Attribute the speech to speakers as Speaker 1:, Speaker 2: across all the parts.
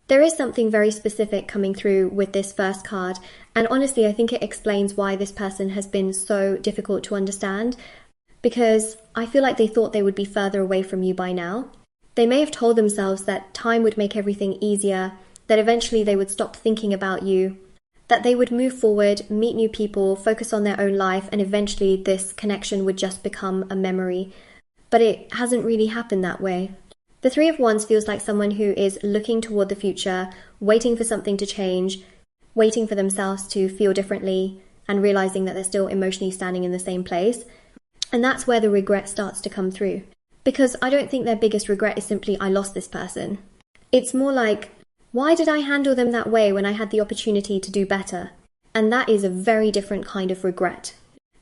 Speaker 1: There is something very specific coming through with this first card, and honestly, I think it explains why this person has been so difficult to understand, because I feel like they thought they would be further away from you by now. They may have told themselves that time would make everything easier, that eventually they would stop thinking about you, that they would move forward, meet new people, focus on their own life, and eventually this connection would just become a memory. But it hasn't really happened that way. The Three of Wands feels like someone who is looking toward the future, waiting for something to change, waiting for themselves to feel differently, and realizing that they're still emotionally standing in the same place. And that's where the regret starts to come through. Because I don't think their biggest regret is simply, I lost this person. It's more like, why did I handle them that way when I had the opportunity to do better? And that is a very different kind of regret.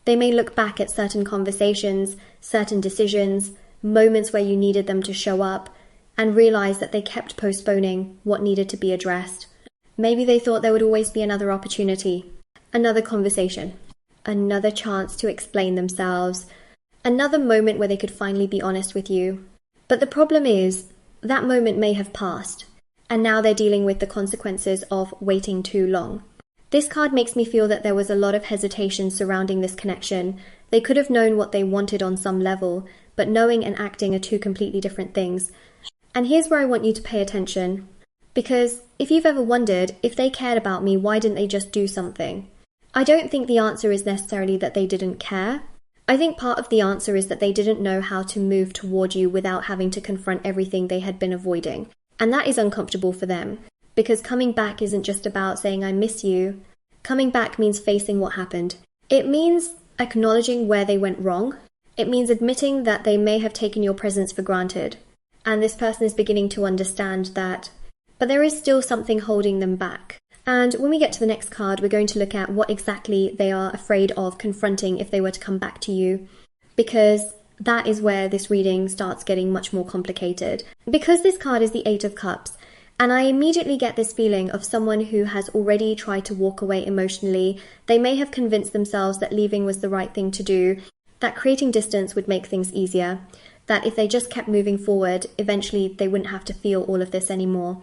Speaker 1: They may look back at certain conversations, certain decisions, moments where you needed them to show up, and realize that they kept postponing what needed to be addressed. Maybe they thought there would always be another opportunity, another conversation, another chance to explain themselves, another moment where they could finally be honest with you. But the problem is, that moment may have passed, and now they're dealing with the consequences of waiting too long. This card makes me feel that there was a lot of hesitation surrounding this connection. They could have known what they wanted on some level, but knowing and acting are two completely different things. And here's where I want you to pay attention. Because if you've ever wondered, if they cared about me, why didn't they just do something? I don't think the answer is necessarily that they didn't care. I think part of the answer is that they didn't know how to move toward you without having to confront everything they had been avoiding. And that is uncomfortable for them. Because coming back isn't just about saying, I miss you. Coming back means facing what happened. It means acknowledging where they went wrong. It means admitting that they may have taken your presence for granted. And this person is beginning to understand that. But there is still something holding them back. And when we get to the next card, we're going to look at what exactly they are afraid of confronting if they were to come back to you. Because that is where this reading starts getting much more complicated. Because this card is the Eight of Cups, and I immediately get this feeling of someone who has already tried to walk away emotionally. They may have convinced themselves that leaving was the right thing to do, that creating distance would make things easier, that if they just kept moving forward, eventually they wouldn't have to feel all of this anymore.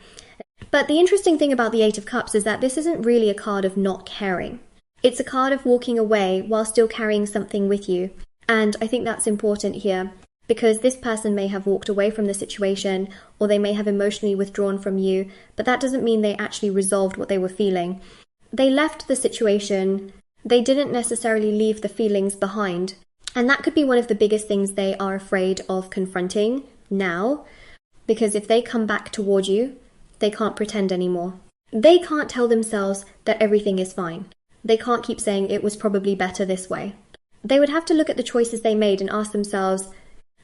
Speaker 1: But the interesting thing about the Eight of Cups is that this isn't really a card of not caring. It's a card of walking away while still carrying something with you. And I think that's important here, because this person may have walked away from the situation, or they may have emotionally withdrawn from you, but that doesn't mean they actually resolved what they were feeling. They left the situation. They didn't necessarily leave the feelings behind. And that could be one of the biggest things they are afraid of confronting now, because if they come back toward you, they can't pretend anymore. They can't tell themselves that everything is fine. They can't keep saying it was probably better this way. They would have to look at the choices they made and ask themselves,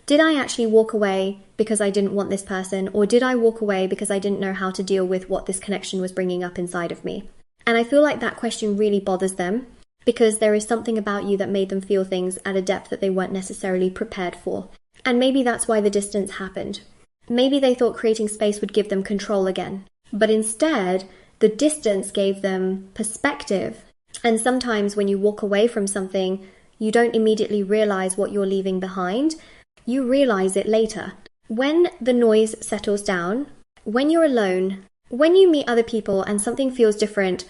Speaker 1: did I actually walk away because I didn't want this person, or did I walk away because I didn't know how to deal with what this connection was bringing up inside of me? And I feel like that question really bothers them, because there is something about you that made them feel things at a depth that they weren't necessarily prepared for. And maybe that's why the distance happened. Maybe they thought creating space would give them control again. But instead, the distance gave them perspective. And sometimes when you walk away from something, you don't immediately realize what you're leaving behind. You realize it later. When the noise settles down, when you're alone, when you meet other people and something feels different,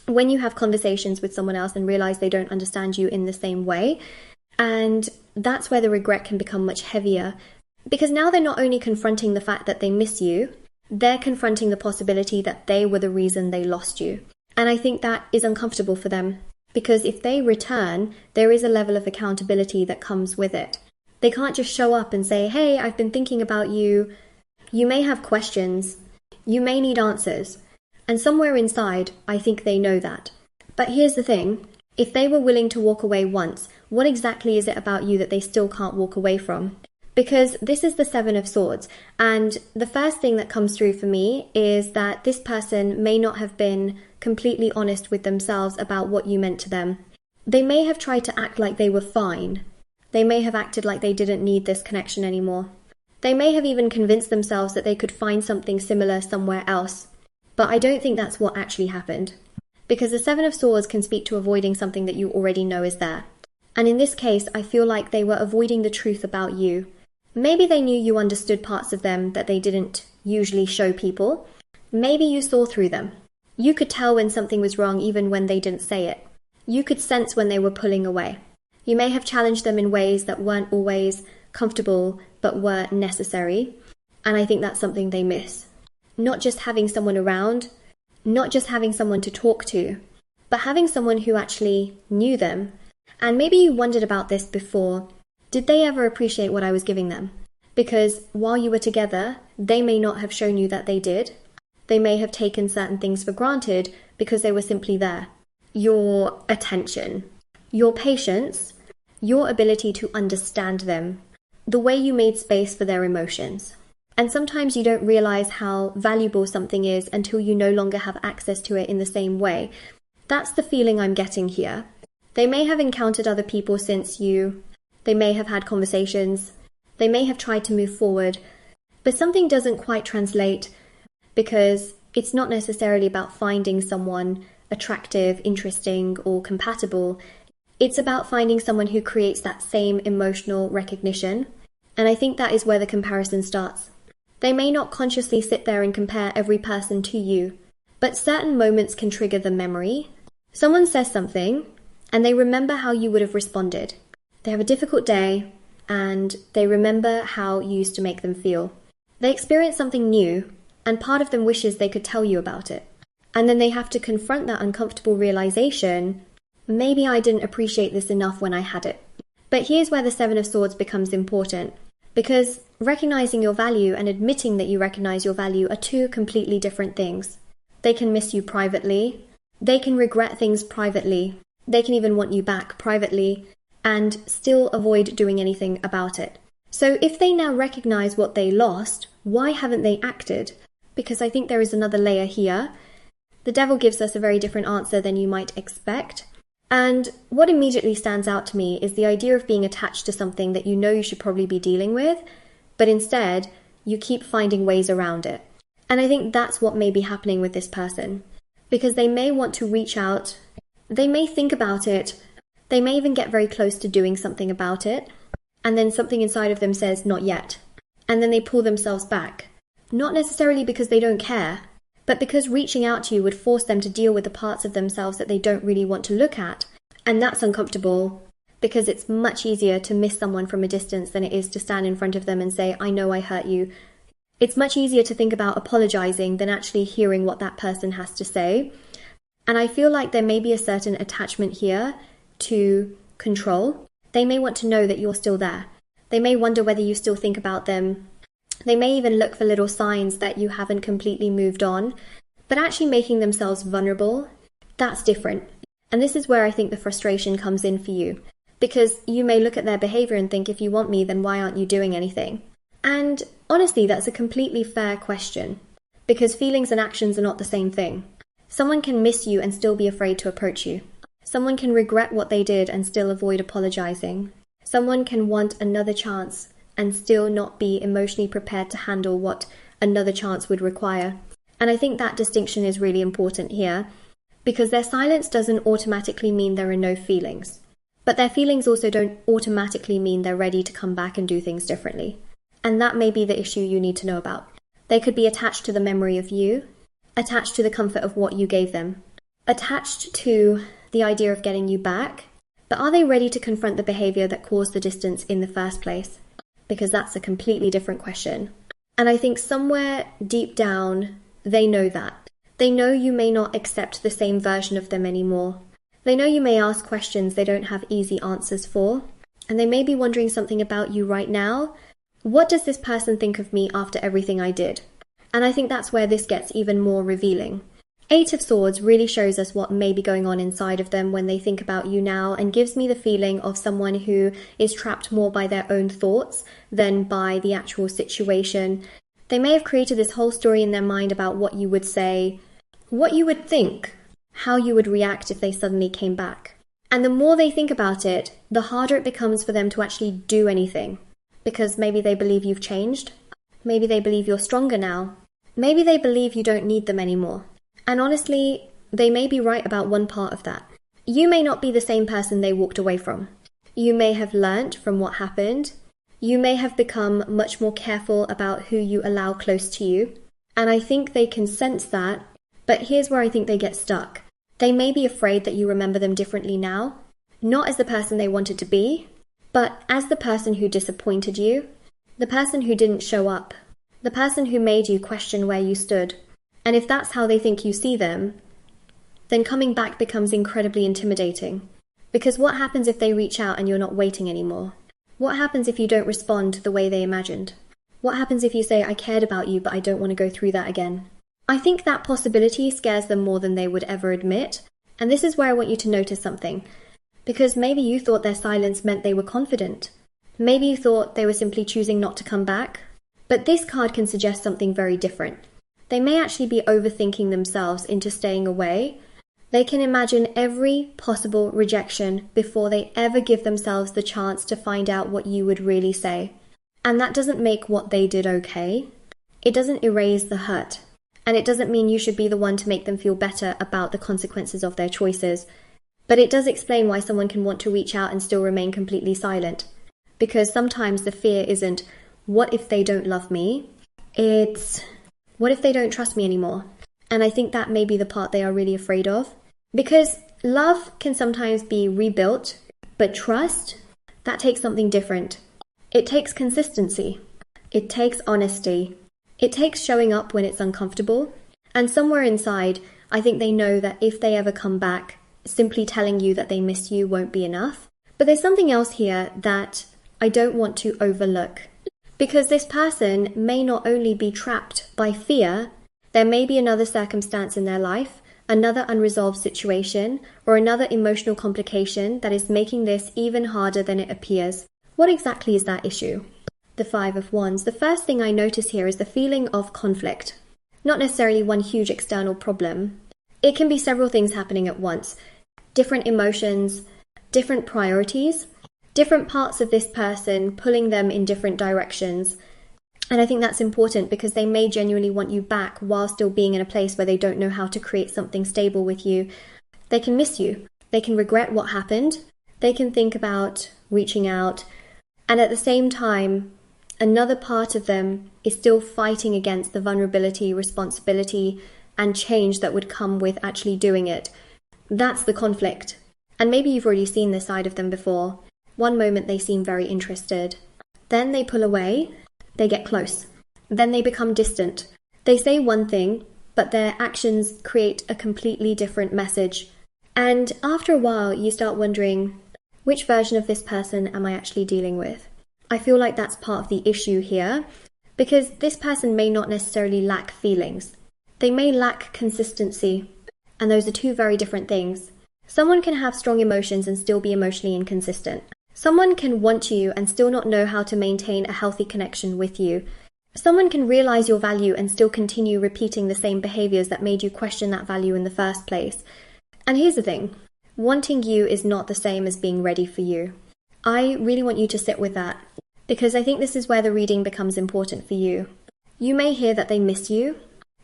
Speaker 1: when you have conversations with someone else and realize they don't understand you in the same way, and that's where the regret can become much heavier. Because now they're not only confronting the fact that they miss you, they're confronting the possibility that they were the reason they lost you. And I think that is uncomfortable for them, because if they return, there is a level of accountability that comes with it. They can't just show up and say, hey, I've been thinking about you. You may have questions. You may need answers. And somewhere inside, I think they know that. But here's the thing. If they were willing to walk away once, what exactly is it about you that they still can't walk away from? Because this is the Seven of Swords. And the first thing that comes through for me is that this person may not have been completely honest with themselves about what you meant to them. They may have tried to act like they were fine. They may have acted like they didn't need this connection anymore. They may have even convinced themselves that they could find something similar somewhere else. But I don't think that's what actually happened. Because the Seven of Swords can speak to avoiding something that you already know is there. And in this case, I feel like they were avoiding the truth about you. Maybe they knew you understood parts of them that they didn't usually show people. Maybe you saw through them. You could tell when something was wrong even when they didn't say it. You could sense when they were pulling away. You may have challenged them in ways that weren't always comfortable but were necessary. And I think that's something they miss. Not just having someone around, not just having someone to talk to, but having someone who actually knew them. And maybe you wondered about this before. Did they ever appreciate what I was giving them? Because while you were together, they may not have shown you that they did. They may have taken certain things for granted because they were simply there. Your attention, your patience, your ability to understand them, the way you made space for their emotions. And sometimes you don't realize how valuable something is until you no longer have access to it in the same way. That's the feeling I'm getting here. They may have encountered other people since you. They may have had conversations. They may have tried to move forward. But something doesn't quite translate because it's not necessarily about finding someone attractive, interesting, or compatible. It's about finding someone who creates that same emotional recognition. And I think that is where the comparison starts. They may not consciously sit there and compare every person to you, but certain moments can trigger the memory. Someone says something, and they remember how you would have responded. They have a difficult day, and they remember how you used to make them feel. They experience something new, and part of them wishes they could tell you about it. And then they have to confront that uncomfortable realization, maybe I didn't appreciate this enough when I had it. But here's where the Seven of Swords becomes important, because recognizing your value and admitting that you recognize your value are two completely different things. They can miss you privately. They can regret things privately. They can even want you back privately and still avoid doing anything about it. So if they now recognize what they lost, why haven't they acted? Because I think there is another layer here. The devil gives us a very different answer than you might expect. And what immediately stands out to me is the idea of being attached to something that you know you should probably be dealing with, but instead you keep finding ways around it. And I think that's what may be happening with this person, because they may want to reach out, they may think about it, they may even get very close to doing something about it, and then something inside of them says, not yet. And then they pull themselves back. Not necessarily because they don't care, but because reaching out to you would force them to deal with the parts of themselves that they don't really want to look at. And that's uncomfortable, because it's much easier to miss someone from a distance than it is to stand in front of them and say, I know I hurt you. It's much easier to think about apologizing than actually hearing what that person has to say. And I feel like there may be a certain attachment here to control. They may want to know that you're still there. They may wonder whether you still think about them. They may even look for little signs that you haven't completely moved on. But actually making themselves vulnerable, that's different. And this is where I think the frustration comes in for you. Because you may look at their behavior and think, if you want me, then why aren't you doing anything? And honestly, that's a completely fair question. Because feelings and actions are not the same thing. Someone can miss you and still be afraid to approach you. Someone can regret what they did and still avoid apologizing. Someone can want another chance and still not be emotionally prepared to handle what another chance would require. And I think that distinction is really important here, because their silence doesn't automatically mean there are no feelings. But their feelings also don't automatically mean they're ready to come back and do things differently. And that may be the issue you need to know about. They could be attached to the memory of you, attached to the comfort of what you gave them, attached to the idea of getting you back, but are they ready to confront the behavior that caused the distance in the first place? Because that's a completely different question. And I think somewhere deep down, they know that. They know you may not accept the same version of them anymore. They know you may ask questions they don't have easy answers for, and they may be wondering something about you right now. What does this person think of me after everything I did? And I think that's where this gets even more revealing. Eight of Swords really shows us what may be going on inside of them when they think about you now, and gives me the feeling of someone who is trapped more by their own thoughts than by the actual situation. They may have created this whole story in their mind about what you would say, what you would think, how you would react if they suddenly came back. And the more they think about it, the harder it becomes for them to actually do anything. Because maybe they believe you've changed. Maybe they believe you're stronger now. Maybe they believe you don't need them anymore. And honestly, they may be right about one part of that. You may not be the same person they walked away from. You may have learnt from what happened. You may have become much more careful about who you allow close to you. And I think they can sense that, but here's where I think they get stuck. They may be afraid that you remember them differently now, not as the person they wanted to be, but as the person who disappointed you, the person who didn't show up, the person who made you question where you stood. And if that's how they think you see them, then coming back becomes incredibly intimidating. Because what happens if they reach out and you're not waiting anymore? What happens if you don't respond the way they imagined? What happens if you say, I cared about you, but I don't want to go through that again? I think that possibility scares them more than they would ever admit. And this is where I want you to notice something. Because maybe you thought their silence meant they were confident. Maybe you thought they were simply choosing not to come back. But this card can suggest something very different. They may actually be overthinking themselves into staying away. They can imagine every possible rejection before they ever give themselves the chance to find out what you would really say. And that doesn't make what they did okay. It doesn't erase the hurt. And it doesn't mean you should be the one to make them feel better about the consequences of their choices. But it does explain why someone can want to reach out and still remain completely silent. Because sometimes the fear isn't, what if they don't love me? It's, what if they don't trust me anymore? And I think that may be the part they are really afraid of. Because love can sometimes be rebuilt, but trust, that takes something different. It takes consistency. It takes honesty. It takes showing up when it's uncomfortable. And somewhere inside, I think they know that if they ever come back, simply telling you that they miss you won't be enough. But there's something else here that I don't want to overlook. Because this person may not only be trapped by fear, there may be another circumstance in their life, another unresolved situation, or another emotional complication that is making this even harder than it appears. What exactly is that issue? The Five of Wands. The first thing I notice here is the feeling of conflict. Not necessarily one huge external problem. It can be several things happening at once. Different emotions, different priorities, different parts of this person pulling them in different directions. And I think that's important because they may genuinely want you back while still being in a place where they don't know how to create something stable with you. They can miss you. They can regret what happened. They can think about reaching out. And at the same time, another part of them is still fighting against the vulnerability, responsibility, and change that would come with actually doing it. That's the conflict. And maybe you've already seen this side of them before. One moment they seem very interested. Then they pull away. They get close. Then they become distant. They say one thing, but their actions create a completely different message. And after a while, you start wondering, which version of this person am I actually dealing with? I feel like that's part of the issue here, because this person may not necessarily lack feelings. They may lack consistency, and those are two very different things. Someone can have strong emotions and still be emotionally inconsistent. Someone can want you and still not know how to maintain a healthy connection with you. Someone can realize your value and still continue repeating the same behaviors that made you question that value in the first place. And here's the thing, wanting you is not the same as being ready for you. I really want you to sit with that, because I think this is where the reading becomes important for you. You may hear that they miss you.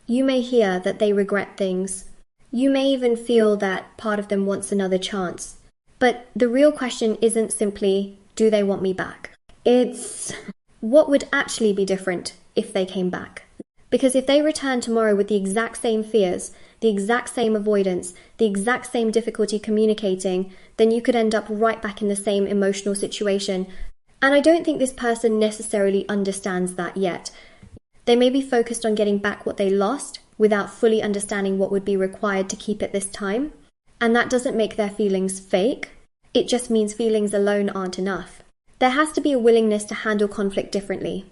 Speaker 1: You may hear that they regret things. You may even feel that part of them wants another chance. But the real question isn't simply, do they want me back? It's, what would actually be different if they came back? Because if they return tomorrow with the exact same fears, the exact same avoidance, the exact same difficulty communicating, then you could end up right back in the same emotional situation. And I don't think this person necessarily understands that yet. They may be focused on getting back what they lost without fully understanding what would be required to keep it this time. And that doesn't make their feelings fake. It just means feelings alone aren't enough. There has to be a willingness to handle conflict differently,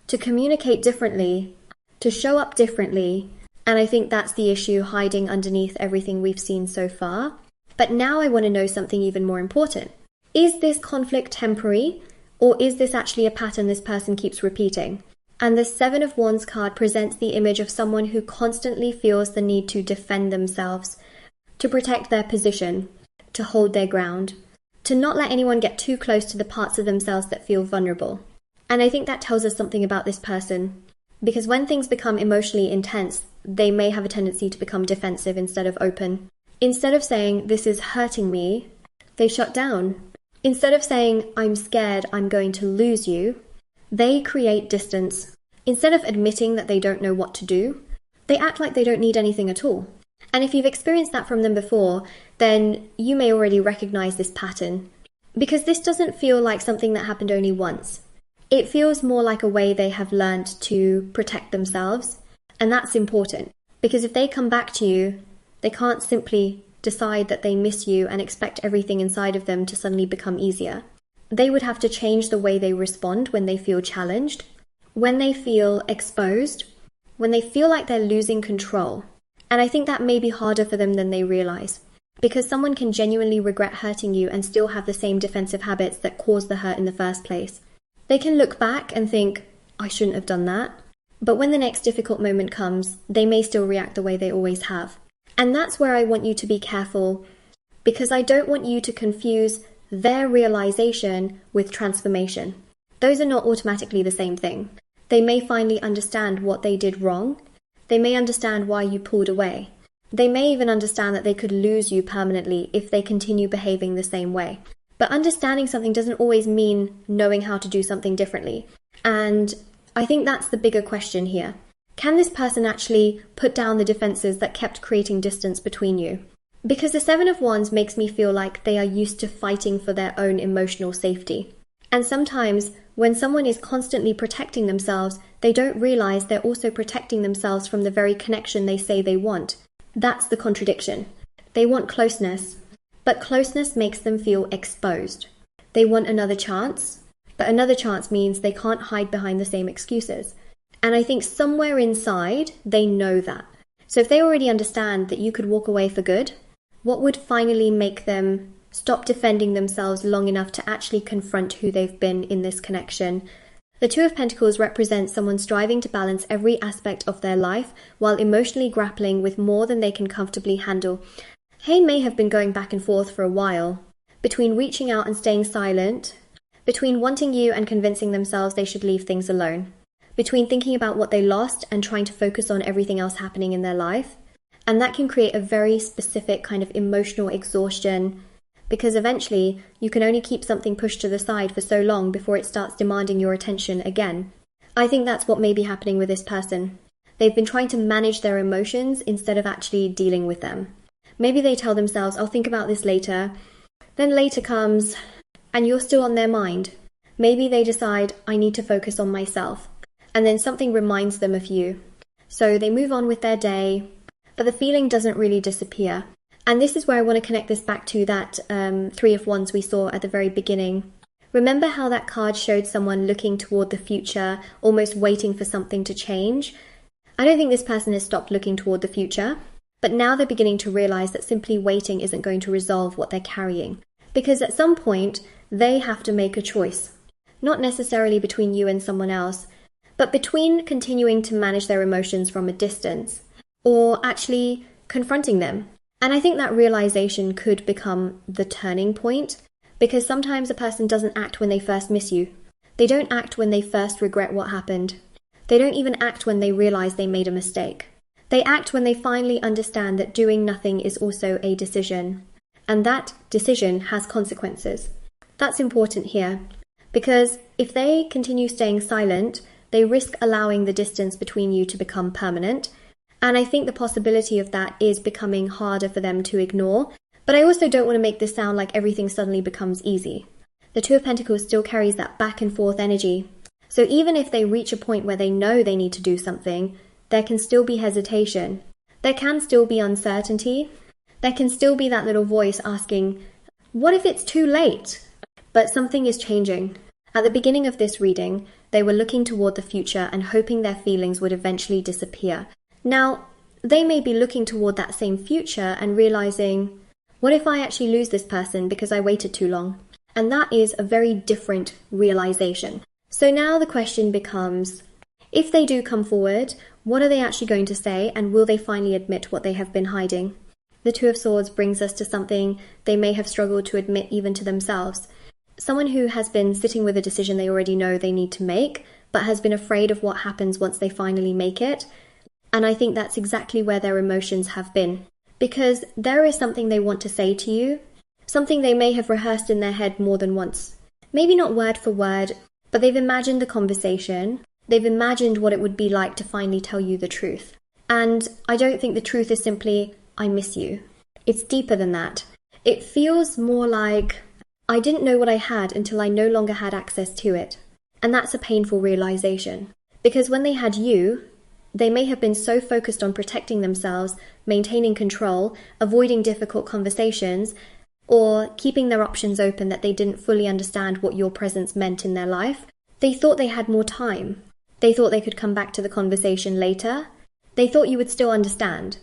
Speaker 1: to communicate differently, to show up differently. And I think that's the issue hiding underneath everything we've seen so far. But now I want to know something even more important. Is this conflict temporary, or is this actually a pattern this person keeps repeating? And the Seven of Wands card presents the image of someone who constantly feels the need to defend themselves, to protect their position, to hold their ground, to not let anyone get too close to the parts of themselves that feel vulnerable. And I think that tells us something about this person, because when things become emotionally intense, they may have a tendency to become defensive instead of open. Instead of saying, this is hurting me, they shut down. Instead of saying, I'm scared, I'm going to lose you, they create distance. Instead of admitting that they don't know what to do, They act like they don't need anything at all. And if you've experienced that from them before, then you may already recognize this pattern. Because this doesn't feel like something that happened only once. It feels more like a way they have learned to protect themselves. And that's important. Because if they come back to you, they can't simply decide that they miss you and expect everything inside of them to suddenly become easier. They would have to change the way they respond when they feel challenged, when they feel exposed, when they feel like they're losing control. And I think that may be harder for them than they realize. Because someone can genuinely regret hurting you and still have the same defensive habits that caused the hurt in the first place. They can look back and think, I shouldn't have done that. But when the next difficult moment comes, they may still react the way they always have. And that's where I want you to be careful, because I don't want you to confuse their realization with transformation. Those are not automatically the same thing. They may finally understand what they did wrong. They may understand why you pulled away. They may even understand that they could lose you permanently if they continue behaving the same way. But understanding something doesn't always mean knowing how to do something differently. And I think that's the bigger question here. Can this person actually put down the defenses that kept creating distance between you? Because the Seven of Wands makes me feel like they are used to fighting for their own emotional safety. And sometimes when someone is constantly protecting themselves, they don't realize they're also protecting themselves from the very connection they say they want. That's the contradiction. They want closeness, but closeness makes them feel exposed. They want another chance, but another chance means they can't hide behind the same excuses. And I think somewhere inside, they know that. So if they already understand that you could walk away for good, what would finally make them stop defending themselves long enough to actually confront who they've been in this connection? The Two of Pentacles represents someone striving to balance every aspect of their life while emotionally grappling with more than they can comfortably handle. They may have been going back and forth for a while, between reaching out and staying silent, between wanting you and convincing themselves they should leave things alone, between thinking about what they lost and trying to focus on everything else happening in their life. And that can create a very specific kind of emotional exhaustion, because eventually you can only keep something pushed to the side for so long before it starts demanding your attention again. I think that's what may be happening with this person. They've been trying to manage their emotions instead of actually dealing with them. Maybe they tell themselves, I'll think about this later. Then later comes, and you're still on their mind. Maybe they decide, I need to focus on myself. And then something reminds them of you. So they move on with their day, but the feeling doesn't really disappear. And this is where I want to connect this back to that Three of Wands we saw at the very beginning. Remember how that card showed someone looking toward the future, almost waiting for something to change? I don't think this person has stopped looking toward the future, but now they're beginning to realize that simply waiting isn't going to resolve what they're carrying. Because at some point, they have to make a choice. Not necessarily between you and someone else, but between continuing to manage their emotions from a distance or actually confronting them. And I think that realization could become the turning point, because sometimes a person doesn't act when they first miss you. They don't act when they first regret what happened. They don't even act when they realize they made a mistake. They act when they finally understand that doing nothing is also a decision, and that decision has consequences. That's important here, because if they continue staying silent, they risk allowing the distance between you to become permanent. And I think the possibility of that is becoming harder for them to ignore. But I also don't want to make this sound like everything suddenly becomes easy. The Two of Pentacles still carries that back and forth energy. So even if they reach a point where they know they need to do something, there can still be hesitation. There can still be uncertainty. There can still be that little voice asking, what if it's too late? But something is changing. At the beginning of this reading, they were looking toward the future and hoping their feelings would eventually disappear. Now, they may be looking toward that same future and realizing, what if I actually lose this person because I waited too long? And that is a very different realization. So now the question becomes, if they do come forward, what are they actually going to say, and will they finally admit what they have been hiding? The Two of Swords brings us to something they may have struggled to admit even to themselves. Someone who has been sitting with a decision they already know they need to make, but has been afraid of what happens once they finally make it. And I think that's exactly where their emotions have been. Because there is something they want to say to you, something they may have rehearsed in their head more than once. Maybe not word for word, but they've imagined the conversation. They've imagined what it would be like to finally tell you the truth. And I don't think the truth is simply, I miss you. It's deeper than that. It feels more like, I didn't know what I had until I no longer had access to it. And that's a painful realization. Because when they had you, they may have been so focused on protecting themselves, maintaining control, avoiding difficult conversations, or keeping their options open that they didn't fully understand what your presence meant in their life. They thought they had more time. They thought they could come back to the conversation later. They thought you would still understand.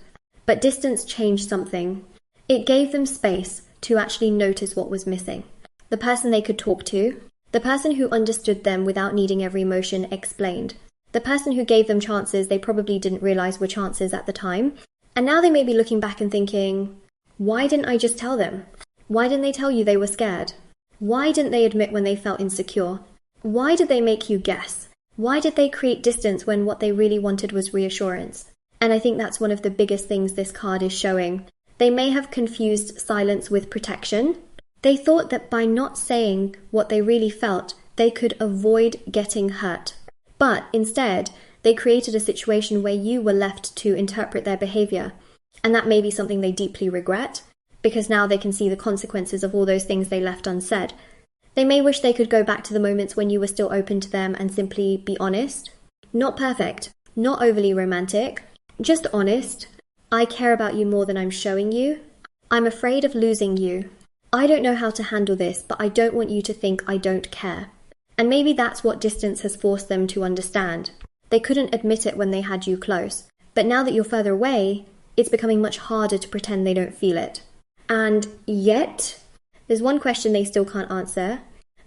Speaker 1: But distance changed something. It gave them space to actually notice what was missing. The person they could talk to, the person who understood them without needing every emotion explained, the person who gave them chances they probably didn't realize were chances at the time. And now they may be looking back and thinking, why didn't I just tell them? Why didn't they tell you they were scared? Why didn't they admit when they felt insecure? Why did they make you guess? Why did they create distance when what they really wanted was reassurance? And I think that's one of the biggest things this card is showing. They may have confused silence with protection. They thought that by not saying what they really felt, they could avoid getting hurt. But instead, they created a situation where you were left to interpret their behavior. And that may be something they deeply regret, because now they can see the consequences of all those things they left unsaid. They may wish they could go back to the moments when you were still open to them and simply be honest. Not perfect, not overly romantic, just honest. I care about you more than I'm showing you. I'm afraid of losing you. I don't know how to handle this, but I don't want you to think I don't care. And maybe that's what distance has forced them to understand. They couldn't admit it when they had you close. But now that you're further away, it's becoming much harder to pretend they don't feel it. And yet, there's one question they still can't answer.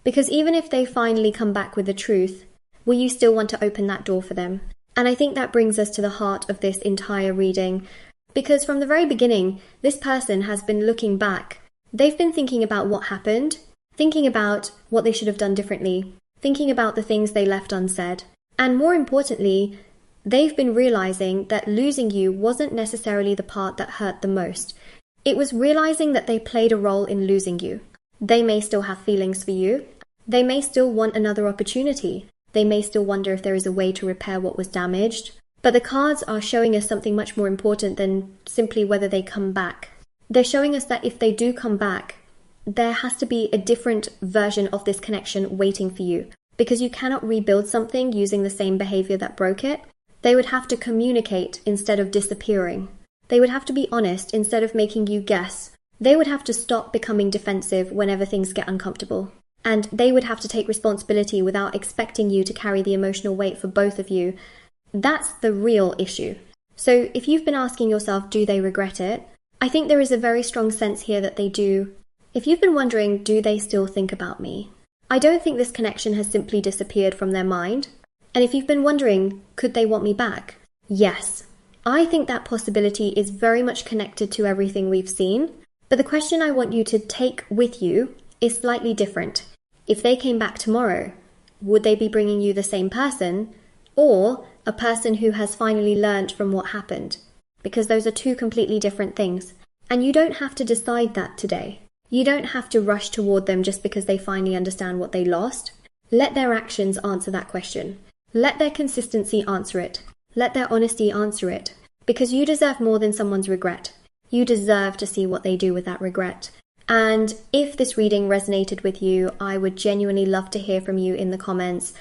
Speaker 1: Because even if they finally come back with the truth, will you still want to open that door for them? And I think that brings us to the heart of this entire reading. Because from the very beginning, this person has been looking back. They've been thinking about what happened, thinking about what they should have done differently, thinking about the things they left unsaid. And more importantly, they've been realizing that losing you wasn't necessarily the part that hurt the most. It was realizing that they played a role in losing you. They may still have feelings for you. They may still want another opportunity. They may still wonder if there is a way to repair what was damaged. But the cards are showing us something much more important than simply whether they come back. They're showing us that if they do come back, there has to be a different version of this connection waiting for you. Because you cannot rebuild something using the same behavior that broke it. They would have to communicate instead of disappearing. They would have to be honest instead of making you guess. They would have to stop becoming defensive whenever things get uncomfortable. And they would have to take responsibility without expecting you to carry the emotional weight for both of you. That's the real issue. So if you've been asking yourself, do they regret it? I think there is a very strong sense here that they do. If you've been wondering, do they still think about me? I don't think this connection has simply disappeared from their mind. And if you've been wondering, could they want me back? Yes. I think that possibility is very much connected to everything we've seen. But the question I want you to take with you is slightly different. If they came back tomorrow, would they be bringing you the same person or a person who has finally learned from what happened? Because those are two completely different things. And you don't have to decide that today. You don't have to rush toward them just because they finally understand what they lost. Let their actions answer that question. Let their consistency answer it. Let their honesty answer it. Because you deserve more than someone's regret. You deserve to see what they do with that regret. And if this reading resonated with you, I would genuinely love to hear from you in the comments.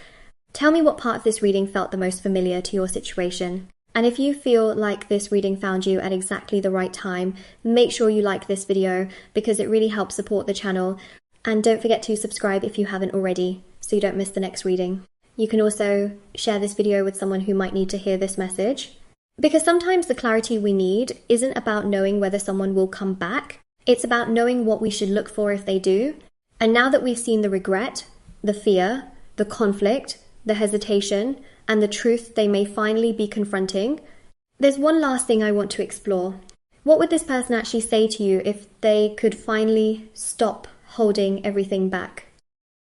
Speaker 1: Tell me what part of this reading felt the most familiar to your situation. And if you feel like this reading found you at exactly the right time, make sure you like this video because it really helps support the channel. And don't forget to subscribe if you haven't already, so you don't miss the next reading. You can also share this video with someone who might need to hear this message. Because sometimes the clarity we need isn't about knowing whether someone will come back. It's about knowing what we should look for if they do. And now that we've seen the regret, the fear, the conflict, the hesitation, and the truth they may finally be confronting, there's one last thing I want to explore. What would this person actually say to you if they could finally stop holding everything back?